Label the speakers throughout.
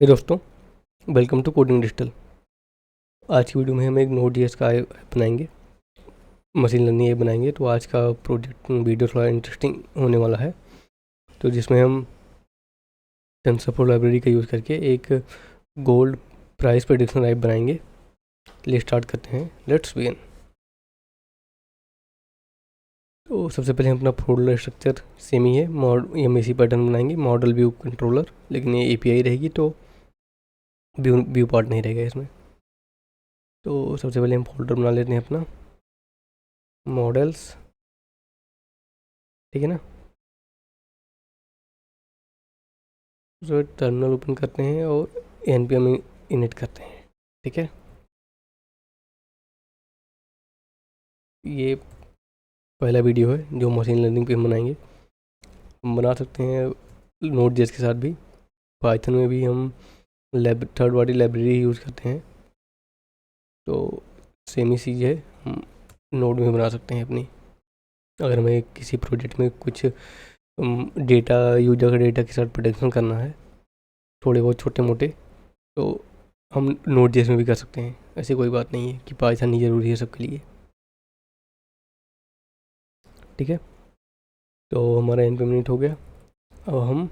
Speaker 1: हे दोस्तों, welcome to coding digital. आज की वीडियो में हम एक नोड जेएस का ऐप बनाएंगे, मशीन लर्निंग ऐप बनाएंगे। तो आज का प्रोजेक्ट वीडियो थोड़ा इंटरेस्टिंग होने वाला है, तो जिसमें हम टेंसरफ्लो लाइब्रेरी का यूज़ करके एक गोल्ड प्राइस प्रेडिक्शन ऐप बनाएंगे। चलिए स्टार्ट करते हैं, लेट्स बिगिन। तो सबसे पहले हम अपना फोल्डर स्ट्रक्चर सेम ही है, हम इसी पैटर्न बनाएंगे, मॉडल व्यू कंट्रोलर, लेकिन ये एपीआई रहेगी तो व्यू पार्ट नहीं रहेगा इसमें। तो सबसे पहले हम फोल्डर बना लेते हैं अपना मॉडल्स, ठीक है ना। तो टर्मिनल ओपन करते हैं और npm इनिट करते हैं, ठीक है। ये पहला वीडियो है जो मशीन लर्निंग पे हम बनाएंगे। हम बना सकते हैं नोड जेएस के साथ भी, पाइथन में भी हम थर्ड पार्टी लाइब्रेरी यूज़ करते हैं। तो सेम ही चीज़ है, हम नोड में बना सकते हैं अपनी। अगर हमें किसी प्रोजेक्ट में कुछ डेटा, यूजर का डेटा के साथ प्रोटेक्शन करना है, थोड़े बहुत छोटे मोटे, तो हम नोड जेएस में भी कर सकते हैं। ऐसी कोई बात नहीं है कि पाइथन ही ज़रूरी है सबके लिए, ठीक है। तो हमारा npm इनिट हो गया। अब हम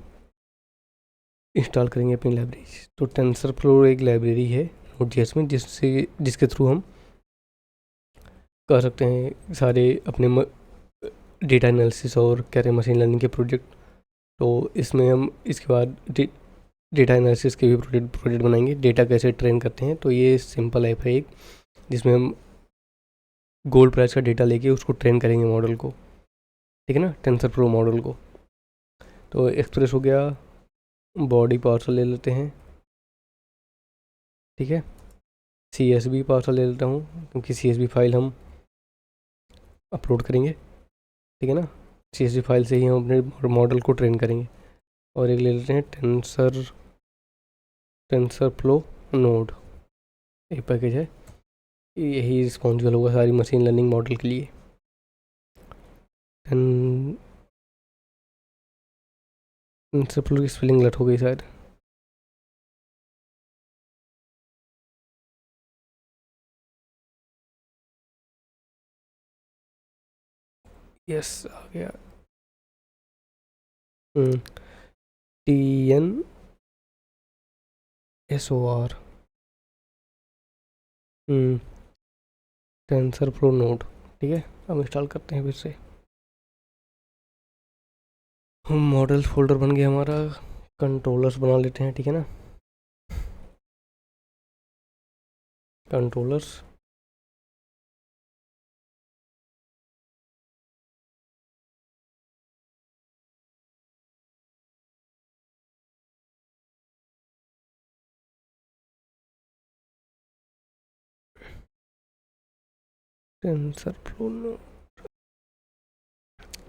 Speaker 1: इंस्टॉल करेंगे अपनी लाइब्रेरी। तो टेंसरफ्लो एक लाइब्रेरी है नोड.js में, जिसके थ्रू हम कर सकते हैं सारे अपने डेटा एनालिसिस और कह रहे हैं मशीन लर्निंग के प्रोजेक्ट। तो इसमें हम इसके बाद डेटा एनालिसिस के भी प्रोजेक्ट बनाएंगे। डेटा कैसे ट्रेन करते हैं, तो ये सिंपल ऐप है एक, जिसमें हम गोल्ड प्राइस का डेटा लेके उसको ट्रेन करेंगे मॉडल को, ठीक है ना, टेंसरफ्लो मॉडल को। तो एक्सप्रेस हो गया, बॉडी पार्सल ले लेते हैं, ठीक है। CSV पार्सल ले लेता हूँ, क्योंकि CSV फाइल हम अपलोड करेंगे, ठीक है ना। CSV फाइल से ही हम अपने मॉडल को ट्रेन करेंगे। और एक ले लेते हैं टेंसरफ्लो नोड, एक पैकेज है, यही रिस्पॉन्सिबल होगा सारी मशीन लर्निंग मॉडल के लिए। टेंसरफ्लो की स्पेलिंग गलत हो गई शायद। यस, आ गया। TNSOR, टेंसरफ्लो नोड, ठीक है। अब इंस्टॉल करते हैं फिर से। हम मॉडल्स फोल्डर बन गया हमारा, कंट्रोलर्स बना लेते हैं, ठीक है ना। कंट्रोलर्स, टेंसरफ्लो नोड,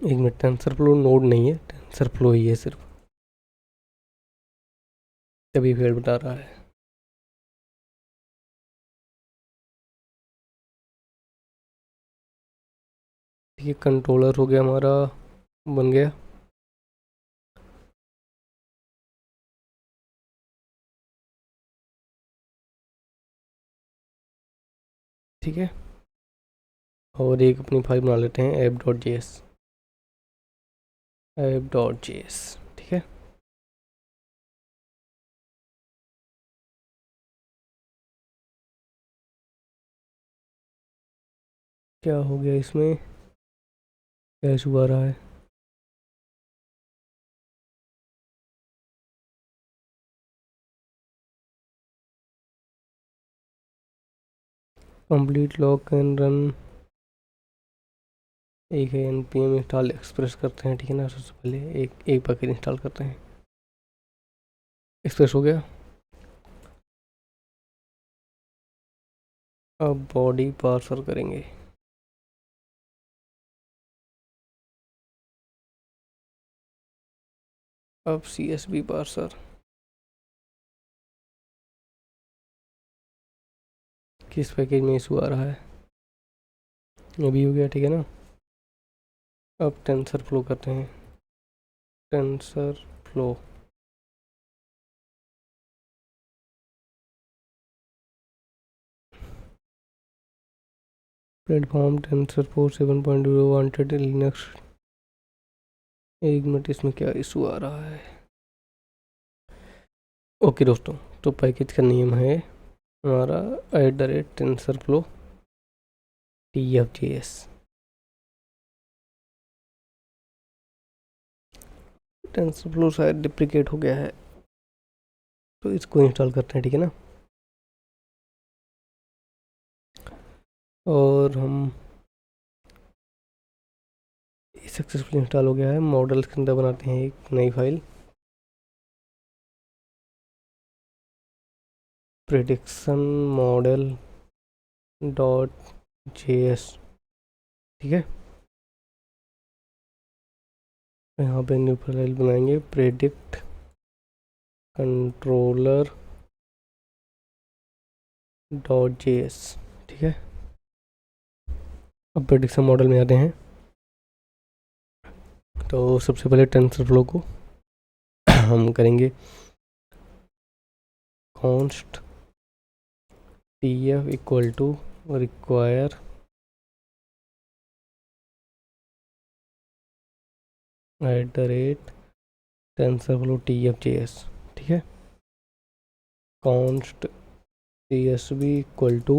Speaker 1: एक मिनट, टेंसरफ्लो नोड नहीं है, टेंसरफ्लो ही है सिर्फ, तभी फेल बता रहा है। ठीक है, कंट्रोलर हो गया हमारा, बन गया। ठीक है, और एक अपनी फाइल बना लेते हैं app.js, app.js, ठीक है। क्या हो गया इसमें, क्या इशू आ रहा है। कंप्लीट लॉग कैन रन, एक है npm इंस्टॉल एक्सप्रेस करते हैं, ठीक है ना। सबसे पहले एक पैकेज इंस्टॉल करते हैं। एक्सप्रेस हो गया। अब बॉडी पार्सर करेंगे। अब CSV पार्सर, किस पैकेज में इशू आ रहा है, अभी हो गया, ठीक है ना। अब टेंसर फ्लो करते हैं, tensor flow, platform tensor four 7.0 wanted Linux. एक मिनट, इसमें क्या इशू आ रहा है? ओके दोस्तों, तो पैकेज का नेम है हमारा @TensorFlow TFJS। टेंसरफ्लो शायद डिप्लिकेट हो गया है, तो इसको इंस्टॉल करते हैं, ठीक है ना। और हम सक्सेसफुल इंस्टॉल हो गया है। मॉडल्स के अंदर बनाते हैं एक नई फाइल, प्रेडिक्शन मॉडल .js, ठीक है। यहाँ पे न्यू फाइल बनाएंगे, प्रेडिक्ट कंट्रोलर .js, ठीक है। अब प्रेडिक्शन मॉडल में आते हैं। तो सबसे पहले टेंसरफ्लो को हम करेंगे const tf equal to require @TensorFlow TFJS, ठीक है। Const csv equal to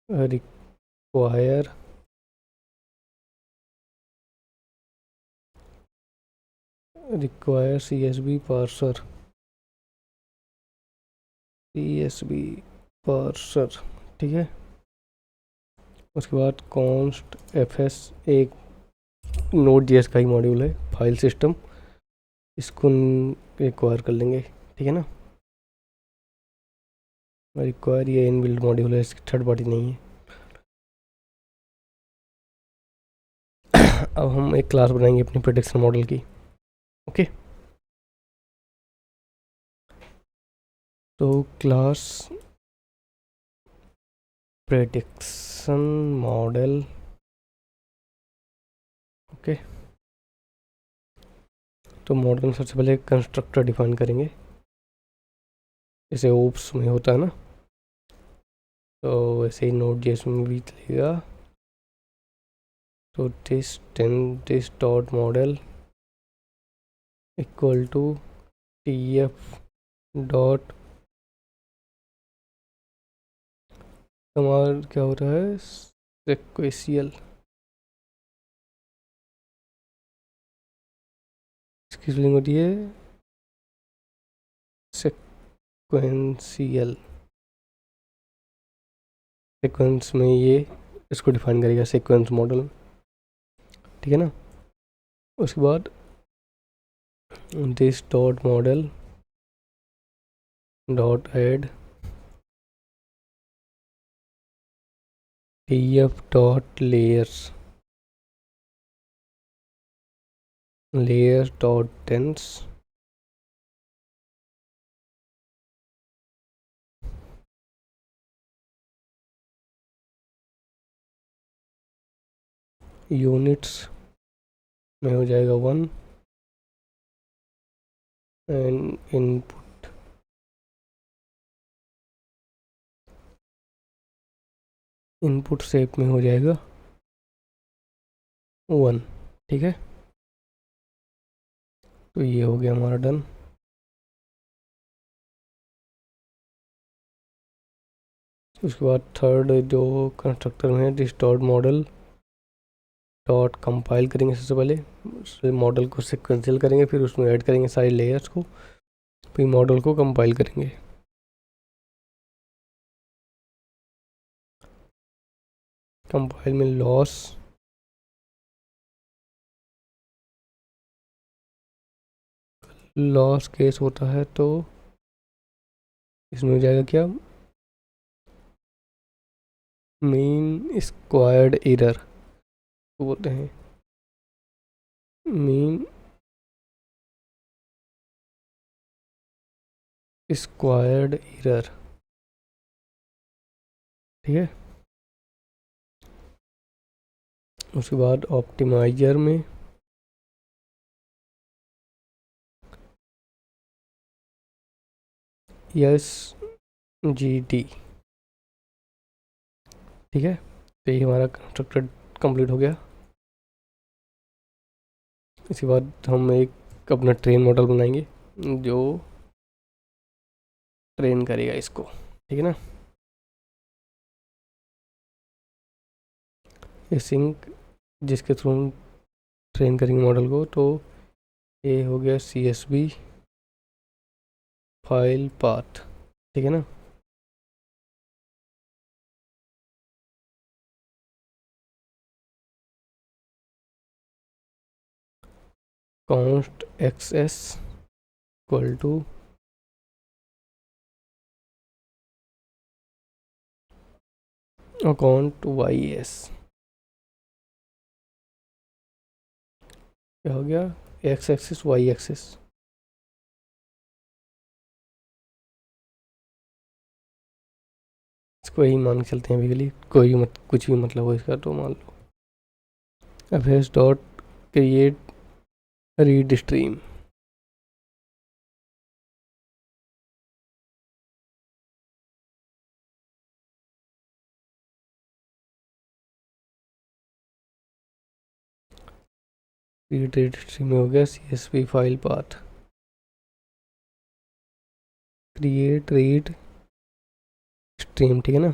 Speaker 1: require csv parser, ठीक है। उसके बाद कॉन्स्ट fs, एक Node.js का ही मॉड्यूल है, फाइल सिस्टम, इसको रिक्वायर कर लेंगे, ठीक है ना। रिक्वायर ये इनबिल्ट मॉड्यूल है, इसकी थर्ड पार्टी नहीं है। अब हम एक क्लास बनाएंगे अपनी प्रेडिक्शन मॉडल की, ओके। तो क्लास प्रेडिक्शन मॉडल, ओके। तो मॉडल में सबसे पहले कंस्ट्रक्टर डिफाइन करेंगे, जैसे ओप्स में होता है ना, तो वैसे ही Node.js में भी चलेगा। तो this dot model equal to tf dot, हमारा क्या हो रहा है, सेक्वेंशियल, इसकी स्पेलिंग होती है सेक्वेंशियल। सीक्वेंस में ये इसको डिफाइन करेगा सीक्वेंस मॉडल, ठीक है ना। उसके बाद this dot model dot add tf dot layers dot dense, units में हो जाएगा 1 एंड इनपुट शेप में हो जाएगा 1, ठीक है। तो ये हो गया हमारा डन। उसके बाद थर्ड जो कंस्ट्रक्टर में है, this dot model dot compile करेंगे। सबसे पहले मॉडल को सिक्वेंशियल करेंगे, फिर उसमें ऐड करेंगे सारी लेयर्स को, फिर मॉडल को कंपाइल करेंगे। कंपाइल में लॉस केस होता है, तो इसमें हो जाएगा क्या, मीन स्क्वायर्ड एरर को बोलते हैं, मीन स्क्वायर्ड एरर, ठीक है। उसके बाद ऑप्टिमाइजर में SGD ठीक है, तो ये हमारा कंस्ट्रक्टर कंप्लीट हो गया। इसके बाद हम एक अपना ट्रेन मॉडल बनाएंगे जो ट्रेन करेगा इसको, ठीक है ना। ये सिंक जिसके थ्रू हम ट्रेन करेंगे मॉडल को, तो ये हो गया CSV फाइल पाथ, ठीक है ना। Const access equal to account YS, क्या हो गया, X एक्सिस Y एक्सिस। इसको यही मान के चलते हैं अभी के लिए, कोई भी कुछ भी मतलब हो इसका तो मान लो। fs dot create read stream, read stream में हो गया CSV file path create read stream, ठीक है ना।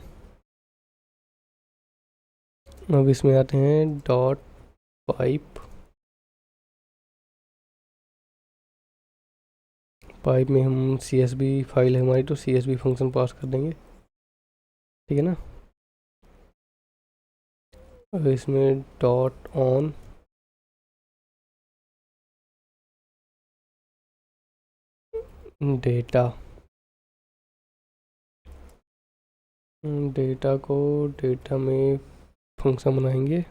Speaker 1: अब इसमें आते हैं डॉट पाइप, पाइप में हम CSV फाइल है हमारी तो CSV फंक्शन पास कर देंगे, ठीक है ना। अब इसमें डॉट ऑन डेटा, डेटा को डेटा में फंक्शन बनाएंगे,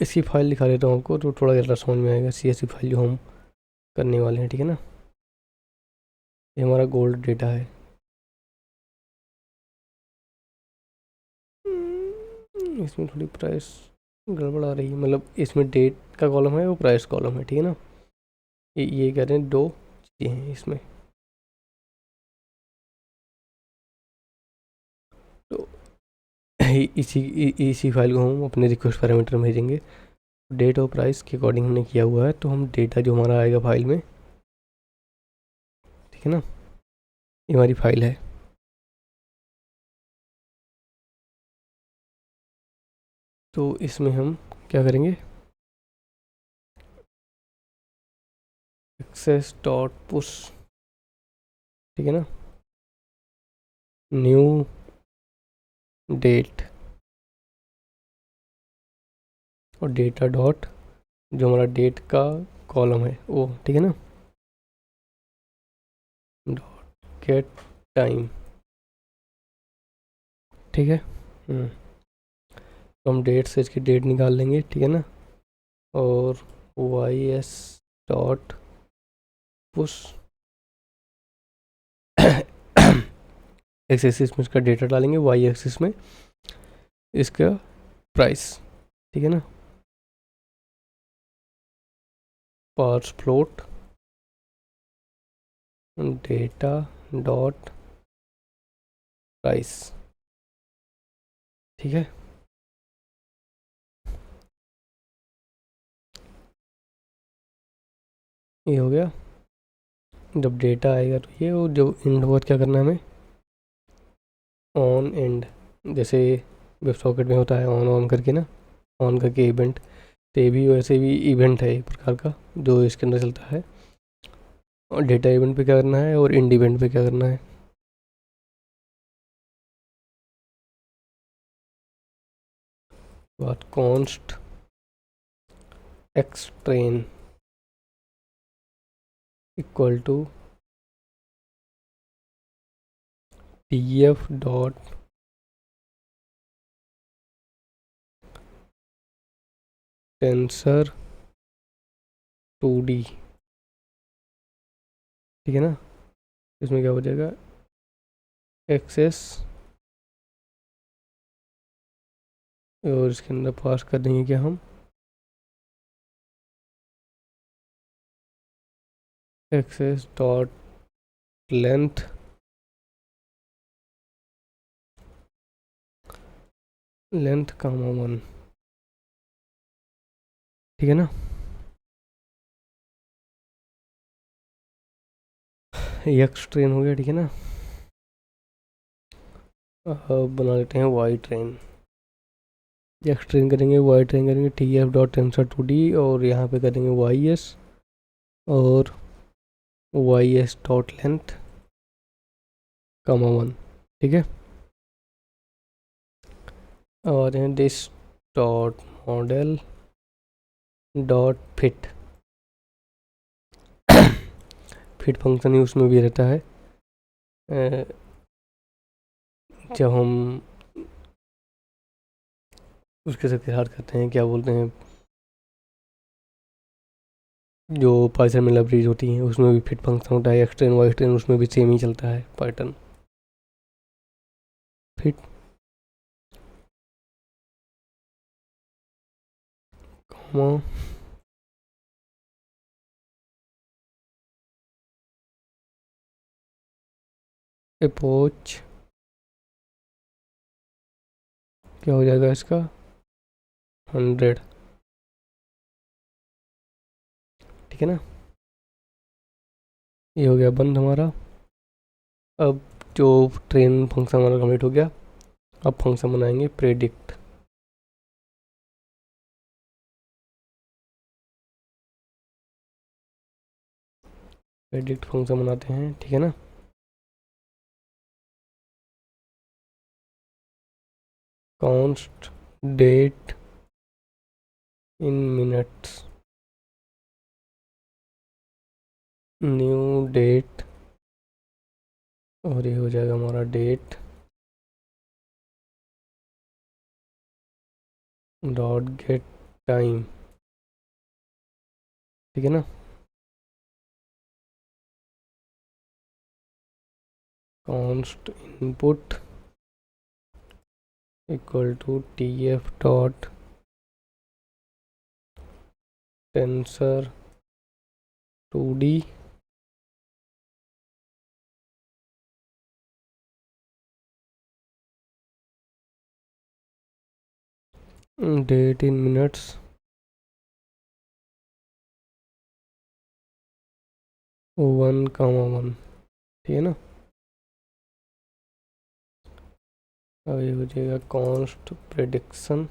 Speaker 1: इसकी फाइल दिखा देता हूँ आपको तो थोड़ा ज़्यादा समझ में आएगा। CSV फाइल जो हम करने वाले हैं, ठीक है ना। ये हमारा गोल्ड डेटा है। इसमें थोड़ी प्राइस गड़बड़ आ रही है, मतलब इसमें डेट का कॉलम है वो प्राइस कॉलम है, ठीक है ना। ये कह रहे हैं दो चीज़ें हैं इसमें, तो इसी फाइल को हम अपने रिक्वेस्ट पैरामीटर में भेजेंगे। डेट और प्राइस के अकॉर्डिंग हमने किया हुआ है, तो हम डेटा जो हमारा आएगा फाइल में, ठीक है ना, ये हमारी फाइल है। तो इसमें हम क्या करेंगे, एक्सेस डॉट पुश, ठीक है ना, न्यू डेट और डेटा डॉट जो हमारा डेट का कॉलम है वो, ठीक है ना, डॉट गेट टाइम, ठीक है। तो हम डेट से इसकी डेट निकाल लेंगे, ठीक है ना। और YS dot push x axis में इसका डेटा डालेंगे, Y एक्सिस में इसका प्राइस, ठीक है ना। Parse float data dot price, ठीक है। ये हो गया। जब डेटा आएगा तो ये, और जब एंड होगा क्या करना है हमें, ऑन एंड, जैसे वेब सॉकेट में होता है ऑन ऑन करके ना, ऑन करके इवेंट, तो ये भी वैसे भी इवेंट है एक प्रकार का जो इसके अंदर चलता है। और डेटा इवेंट पे क्या करना है और एंड इवेंट पे क्या करना है, बात const X train equal to TF dot tensor 2D, ठीक है ना। इसमें क्या हो जाएगा, एक्सेस, और इसके अंदर पास कर देंगे क्या हम, एक्सेस डॉट लेंथ कामा 1, ठीक है ना। एक्स ट्रेन हो गया, ठीक है ना। अब बना लेते हैं वाई ट्रेन। एक्स ट्रेन करेंगे, वाई ट्रेन करेंगे, T F dot tensor 2D, और यहाँ पे करेंगे वाई एस और Y S dot length comma 1, ठीक है। और हैं this dot model dot fit. Fit function ही उसमें भी रहता है। जब हम उसके साथ हाथ करते हैं, क्या बोलते हैं, जो पाइथन में लाइब्रेरीज होती हैं उसमें भी फिट फंक्शन होता है। एक्सटेंड वाई एक्सटेंड उसमें भी सेम ही चलता है पैटर्न फिट कॉमा अप्रोच। क्या हो जाएगा इसका 100, ठीक है ना। ये हो गया बंद हमारा। अब जो ट्रेन फंक्शन हमारा कंप्लीट हो गया, अब फंक्शन बनाएंगे प्रेडिक्ट। प्रेडिक्ट फंक्शन बनाते हैं, ठीक है ना। Const date in minutes, new date, और ये हो जाएगा हमारा डेट डॉट गेट टाइम, ठीक है ना। Const input equal to T F dot tensor 2D date in minutes 1, 1, ठीक है ना। अब ये हो जाएगा const prediction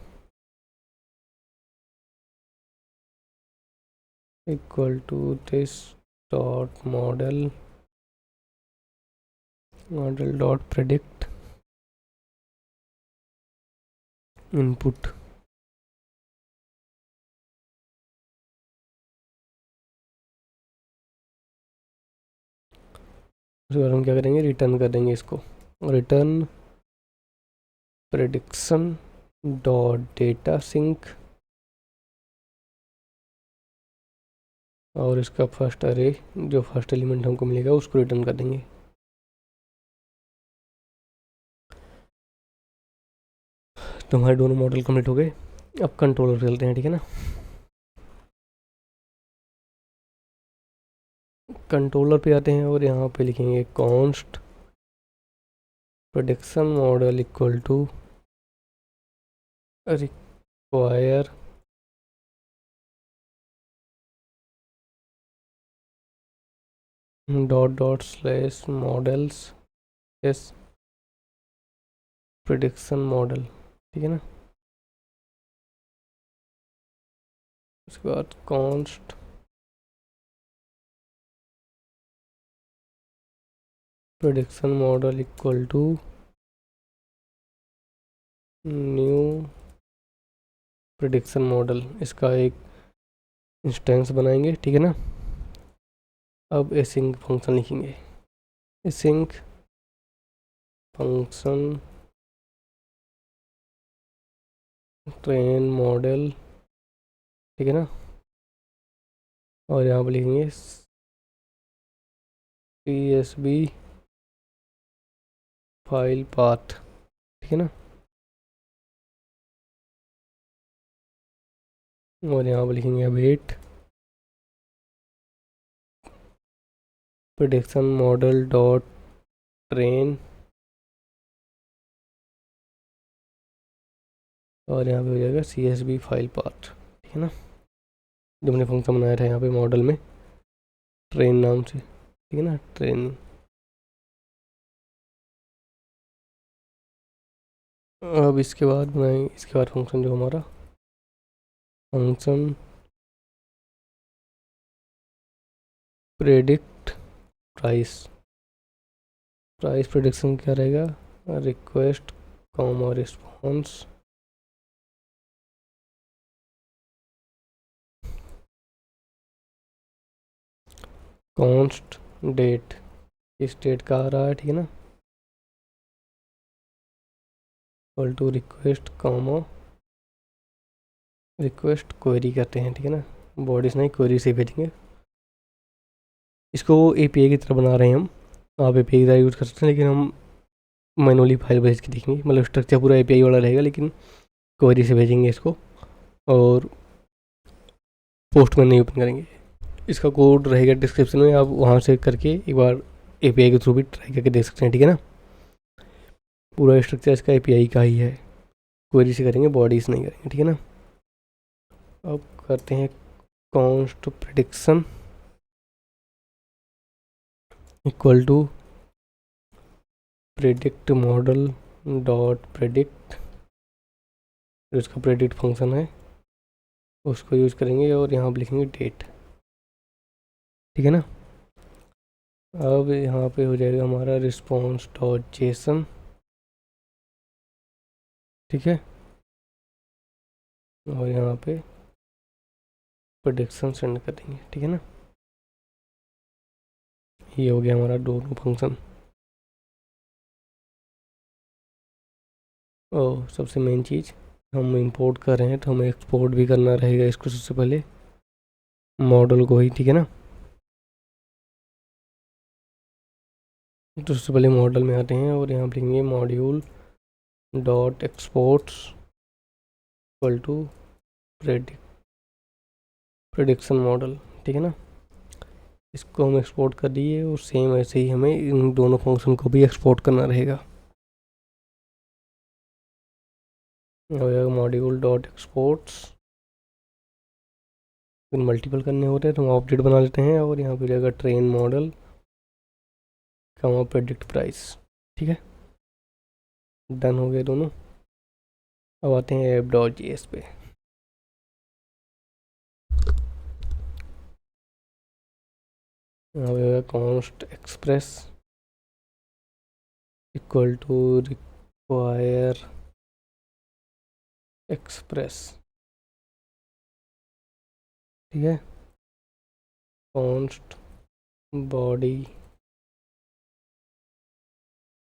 Speaker 1: equal to this dot model dot predict input. उसके बाद हम क्या करेंगे, रिटर्न कर देंगे इसको, return prediction dot data sync, और इसका फर्स्ट अरे जो फर्स्ट एलिमेंट हमको मिलेगा उसको रिटर्न कर देंगे। तो हमारे दोनों मॉडल कंप्लीट हो गए। अब कंट्रोलर चलते हैं, ठीक है ना। कंट्रोलर पे आते हैं और यहाँ पे लिखेंगे const prediction model equal to require dot dot slash models S prediction model, ठीक है ना। उसके बाद const prediction model equal to new prediction model, इसका एक इंस्टेंस बनाएंगे, ठीक है ना। अब एसिंक फंक्शन लिखेंगे, एसिंक फंक्शन ट्रेन मॉडल, ठीक है ना। और यहाँ पर लिखेंगे CSV फाइल पाथ, ठीक है ना। और यहाँ पर लिखेंगे await prediction model dot train, और यहाँ पे हो जाएगा CSV फाइल पाथ, ठीक है ना, जो हमने फंक्शन बनाया था यहाँ पे मॉडल में ट्रेन नाम से, ठीक है ना, ट्रेन। अब इसके बाद बनाएंगे, इसके बाद फंक्शन जो हमारा function predict price, price prediction क्या रहेगा, request comma response const date, इस डेट का आ रहा है, ठीक है ना, equal to request comma request query करते हैं, ठीक है ना, बॉडीज नहीं क्वेरी से भेजेंगे। इसको API की तरह बना रहे हैं हम, आप API की तरह यूज़ कर सकते हैं, लेकिन हम मैनुअली फाइल भेज के देखेंगे, मतलब स्ट्रक्चर पूरा API वाला रहेगा, लेकिन क्वेरी से भेजेंगे इसको, और पोस्टमैन नहीं ओपन करेंगे। इसका कोड रहेगा डिस्क्रिप्शन में, आप वहाँ से करके एक बार API के थ्रू भी ट्राई करके देख सकते हैं, ठीक है ना। पूरा स्ट्रक्चर इसका API का ही है, क्वेरी से करेंगे, बॉडीज नहीं करेंगे, ठीक है ना। अब करते हैं const prediction equal to predict model dot predict, जो इसका प्रेडिक्ट फंक्शन है उसको यूज़ करेंगे, और यहाँ पर लिखेंगे डेट, ठीक है ना। अब यहाँ पे हो जाएगा हमारा रिस्पॉन्स डॉट जेसन, ठीक है, और यहाँ पे प्रेडिक्शन सेंड कर देंगे, ठीक है ना। ये हो गया हमारा दोनों फंक्शन। और सबसे मेन चीज़, हम इंपोर्ट कर रहे हैं तो हमें एक्सपोर्ट भी करना रहेगा इसको सबसे पहले, मॉडल को ही, ठीक है ना। तो सबसे पहले मॉडल में आते हैं और यहाँ पर लिखेंगे module dot exports equal to prediction model, ठीक है ना। इसको हम एक्सपोर्ट कर दिए, और सेम ऐसे ही हमें इन दोनों फंक्शन को भी एक्सपोर्ट करना रहेगा। हो जाएगा मॉड्यूल डॉट एक्सपोर्ट्स, फिर मल्टीपल करने होते हैं तो हम ऑब्जेक्ट बना लेते हैं, और यहाँ पे जाएगा ट्रेन मॉडल कमा प्रेडिक्ट प्राइस, ठीक है। डन हो गए दोनों। अब आते हैं app.js पे। यहाँ पे const express equal to require express, ठीक है। Const body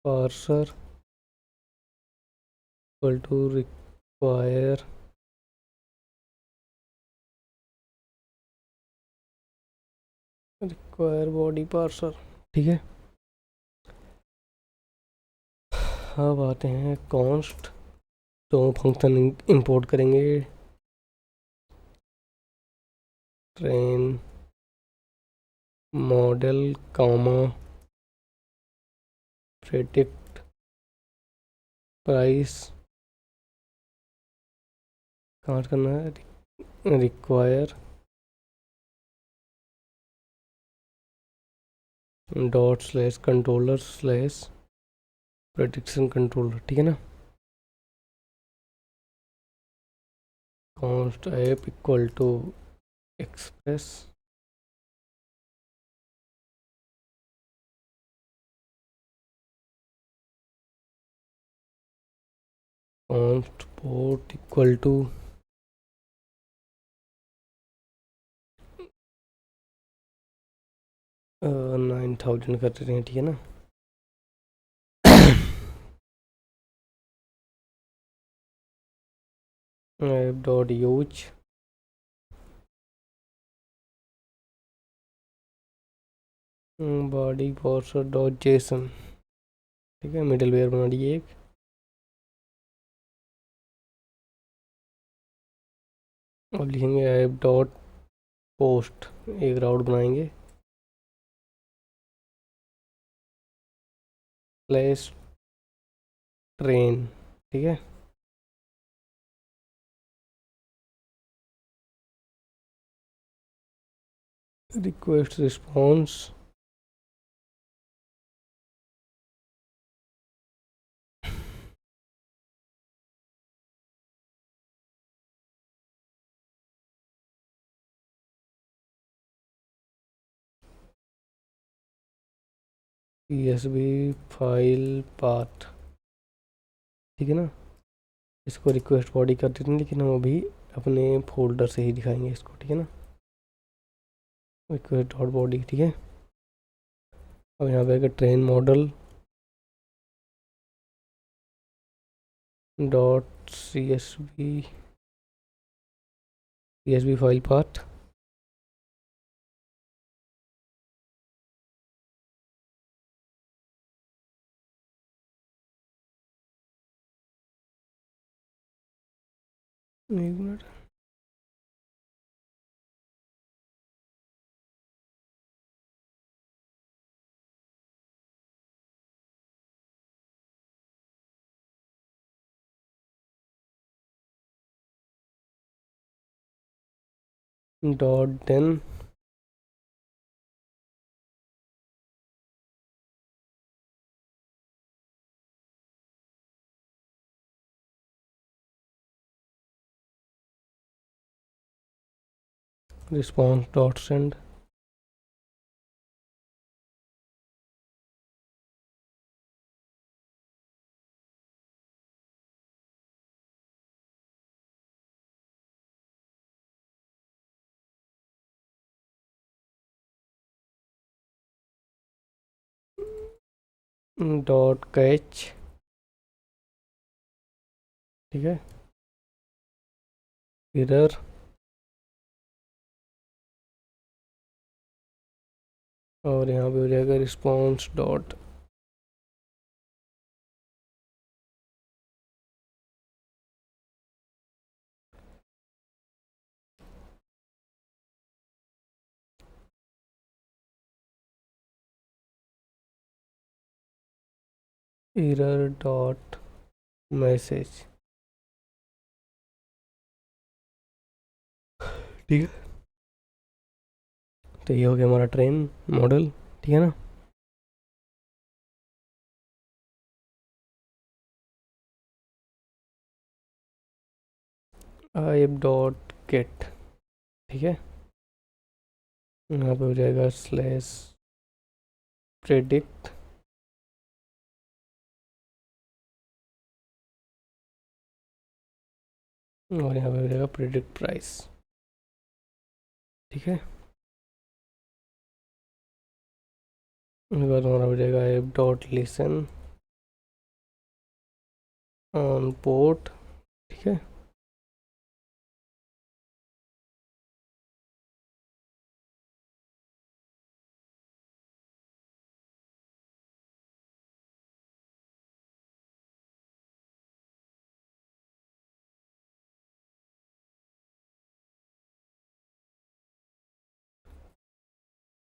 Speaker 1: parser equal to require body parser, ठीक है। अब आते हैं कॉन्स्ट, तो फंक्शन इंपोर्ट करेंगे train model comma predict price, कहाँ करना है, require dot slash controller slash prediction controller, ठीक है ना। Const app equal to express, const port equal to 9000 कर देते हैं, ठीक है ना। App dot use body parser dot JSON, ठीक है, मिडल वेयर बना दिए एक। और लिखेंगे ऐप डॉट पोस्ट, एक राउट बनाएंगे स्लैश ट्रेन, ठीक है। Request response CSV file path, ठीक है ना। इसको रिक्वेस्ट बॉडी कर देते हैं, लेकिन हम अभी अपने फोल्डर से ही दिखाएंगे इसको, ठीक है ना। रिक्वेस्ट डॉट बॉडी, ठीक है। और यहाँ पे आएगा train model dot CSV file path, एक मिनट। Dot then response dot send, dot catch, ठीक है। एरर, और यहाँ पे हो जाएगा response dot error dot message, ठीक है। तो ये हो गया हमारा ट्रेन मॉडल, ठीक है ना। आइब डॉट गेट, ठीक है। यहाँ पे हो जाएगा स्लैश प्रेडिक्ट, और यहाँ पे हो जाएगा प्रेडिक्ट प्राइस, ठीक है। उसके बाद हमारा हो जाएगा app dot listen on port, ठीक है।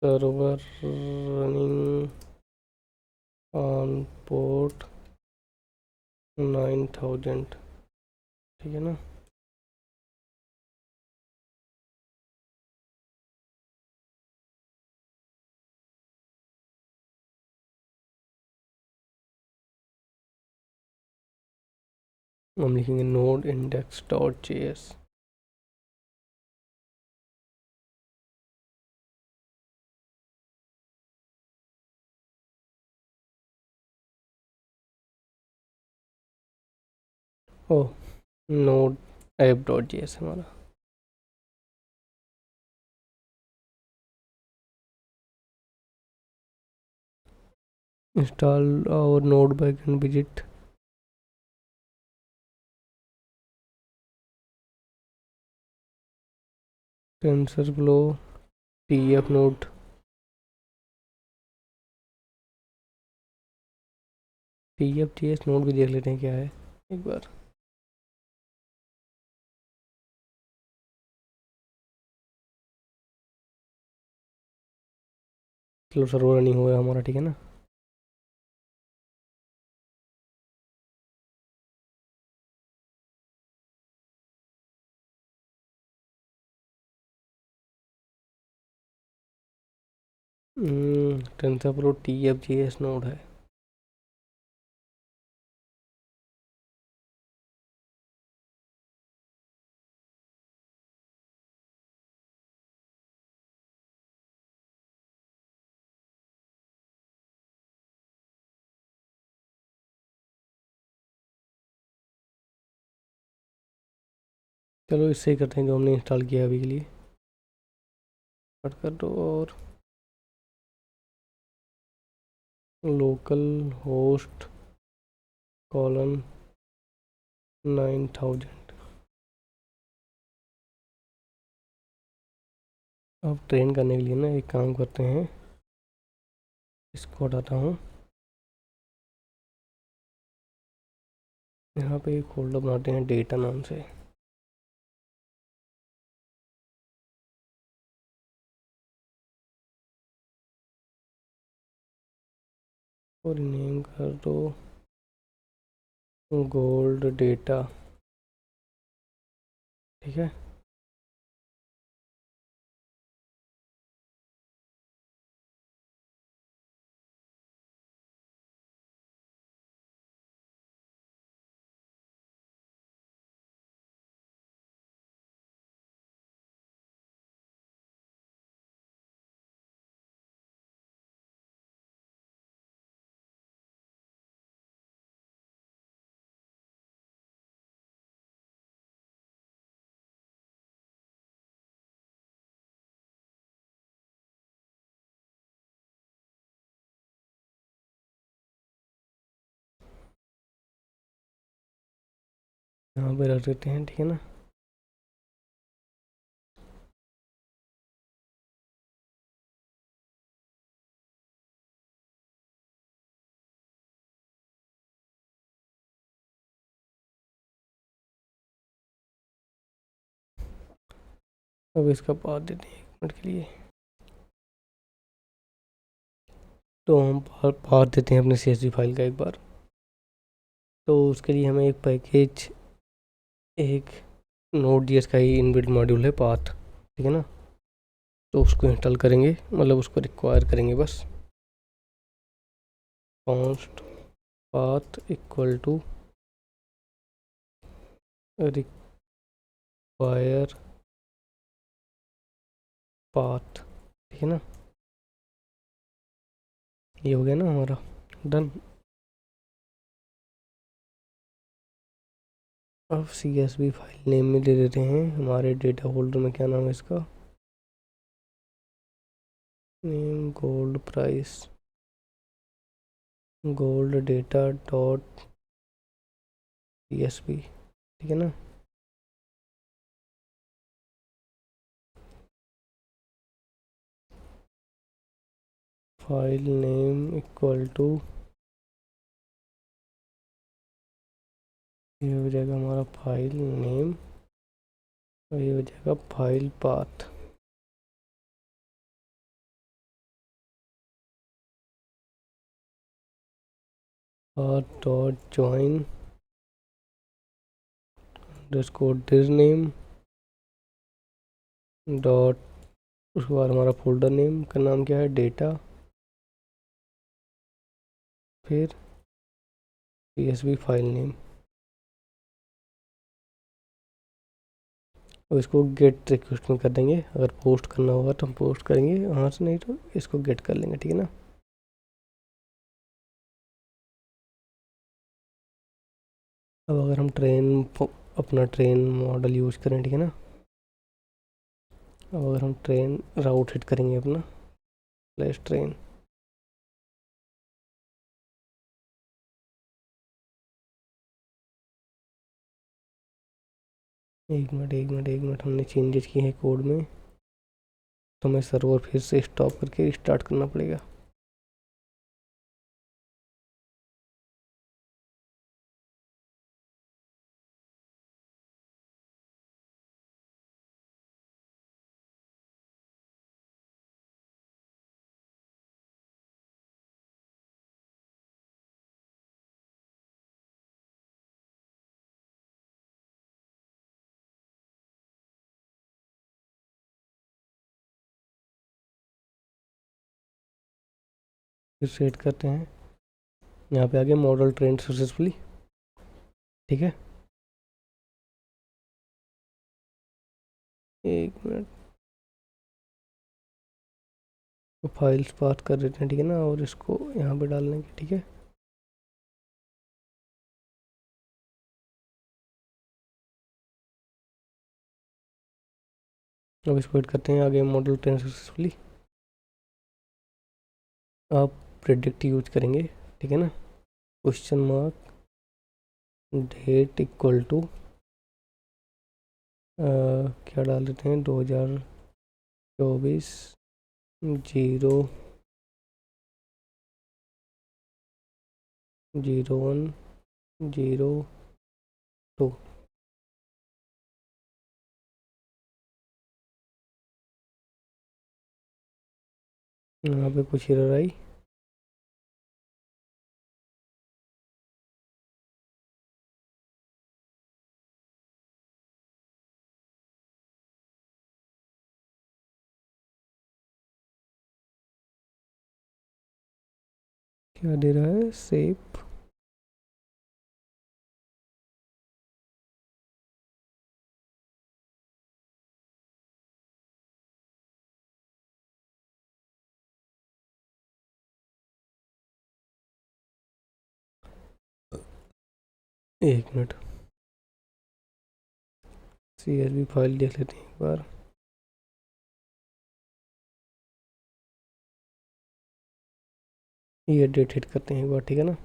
Speaker 1: सर्वर रनिंग ऑन पोर्ट 9000, ठीक है ना। हम लिखेंगे नोड इंडेक्स डॉट जेएस, ओ नोड ऐप डॉट जेएस हमारा। इंस्टॉल और node backend visit, tensor flow TF node, TF JS node भी देख लेते हैं क्या है एक बार। चलो सर्वर रनिंग हो गया हमारा, ठीक है ना। टेंसरफ्लो TF JS नोड है। चलो इससे ही करते हैं जो हमने इंस्टॉल किया अभी के लिए। कट कर दो और लोकल होस्ट कॉलन 9000। अब ट्रेन करने के लिए ना एक काम करते हैं, इसको हटाता हूँ। यहाँ पे एक फोल्डर बनाते हैं डेटा नाम से, और नेम कर दो गोल्ड डेटा। ठीक है। यहाँ पे रख देते हैं, ठीक है ना। अब इसका पाथ देते हैं 1 मिनट के लिए। तो हम पाथ देते हैं अपने CSV फाइल का एक बार। तो उसके लिए हमें एक पैकेज, एक Node.js का ही इनबिल्ट मॉड्यूल है पाथ, ठीक है ना। तो उसको इंस्टॉल करेंगे, मतलब उसको रिक्वायर करेंगे बस। Const path equal to require path, ठीक है ना। ये हो गया ना हमारा डन। अब CSV फाइल नेम में दे देते हैं हमारे डेटा फोल्डर में, क्या नाम है इसका, name gold price gold data dot CSV, ठीक है ना। फाइल नेम इक्वल टू, ये हो जाएगा हमारा फाइल नेम, और ये हो जाएगा file path. Path dot join underscore this name dot, उसके बाद हमारा फोल्डर नेम का नाम क्या है, डेटा, फिर CSV फाइल नेम। और इसको गेट रिक्वेस्ट में कर देंगे, अगर पोस्ट करना होगा तो हम पोस्ट करेंगे वहाँ से, नहीं तो इसको गेट कर लेंगे, ठीक है ना। अब अगर हम अपना ट्रेन मॉडल यूज़ करें, ठीक है ना। अब अगर हम ट्रेन राउट हिट करेंगे अपना स्लैश ट्रेन, एक मिनट हमने चेंजेस किए हैं कोड में, तो हमें सर्वर फिर से स्टॉप करके स्टार्ट करना पड़ेगा। फिर सेट करते हैं। यहाँ पे आ गया मॉडल ट्रेन सक्सेसफुली। ठीक है, एक मिनट, तो फाइल्स पास कर देते हैं, ठीक है ना, और इसको यहाँ पे डाल लेंगे। ठीक है, अब इसको एड करते हैं। आगे मॉडल ट्रेन सक्सेसफुली। आप प्रेडिक्ट यूज करेंगे, ठीक है ना, question mark date equal to क्या डाल देते हैं, 2024 0 01 02। यहाँ पे कुछ एरर आई, क्या दे रहा है, सेव। एक मिनट, CSV फाइल देख लेते हैं एक बार। ये डेट हिट करते हैं एक बार, ठीक है ना।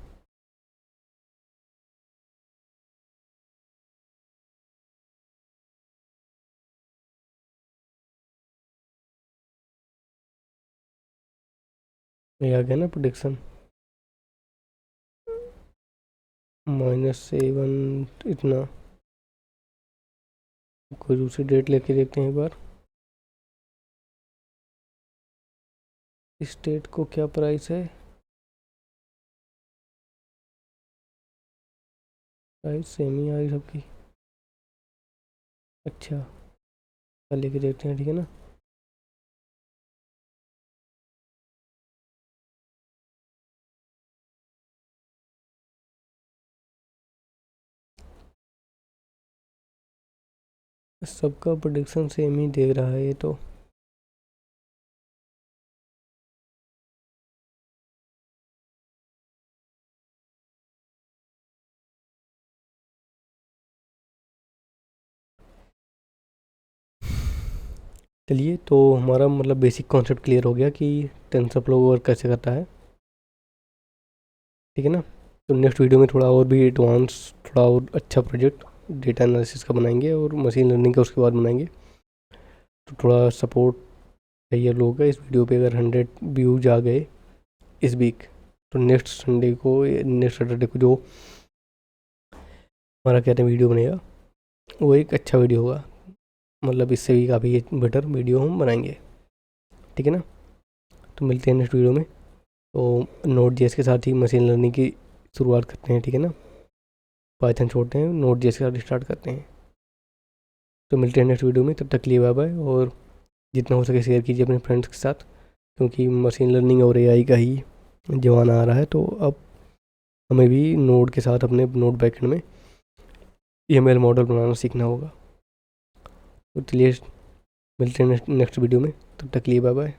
Speaker 1: ये आ गया ना प्रोडिक्शन, -7 इतना। कोई दूसरी डेट लेके देखते हैं एक बार। इस डेट को क्या प्राइस है, प्राइस सेम ही आ रही सबकी। अच्छा, कल लेके देखते हैं, ठीक है ना। सबका प्रोडिक्शन सेम ही दे रहा है ये तो। चलिए, तो हमारा मतलब बेसिक कॉन्सेप्ट क्लियर हो गया कि टेंसर फ्लो वर्क कैसे करता है, ठीक है ना। तो नेक्स्ट वीडियो में थोड़ा और भी एडवांस, थोड़ा और अच्छा प्रोजेक्ट डेटा एनालिसिस का बनाएंगे और मशीन लर्निंग का उसके बाद बनाएंगे। तो थोड़ा सपोर्ट चाहिए लोगों का। इस वीडियो पे अगर 100 व्यूज आ गए इस वीक, तो नेक्स्ट संडे को, नेक्स्ट सैटरडे को जो हमारा कहते हैं वीडियो बनेगा, वो एक अच्छा वीडियो होगा। मतलब इससे भी काफ़ी बेटर वीडियो हम बनाएंगे, ठीक है ना। तो मिलते हैं नेक्स्ट वीडियो में। तो नोट जेएस के साथ ही मशीन लर्निंग की शुरुआत करते हैं, ठीक है ना। पाइथन छोड़ते हैं, नोट जेएस के साथ स्टार्ट करते हैं। तो मिलते हैं नेक्स्ट वीडियो में, तब तक के लिए बाय बाय। और जितना हो सके शेयर कीजिए अपने फ्रेंड्स के साथ, क्योंकि मशीन लर्निंग और एआई का ही जमाना आ रहा है। तो अब हमें भी नोड के साथ अपने नोड बैकएंड में ईएमएल मॉडल बनाना सीखना होगा। तो चलिए मिलते हैं नेक्स्ट वीडियो में, तब तक के लिए बाय बाय।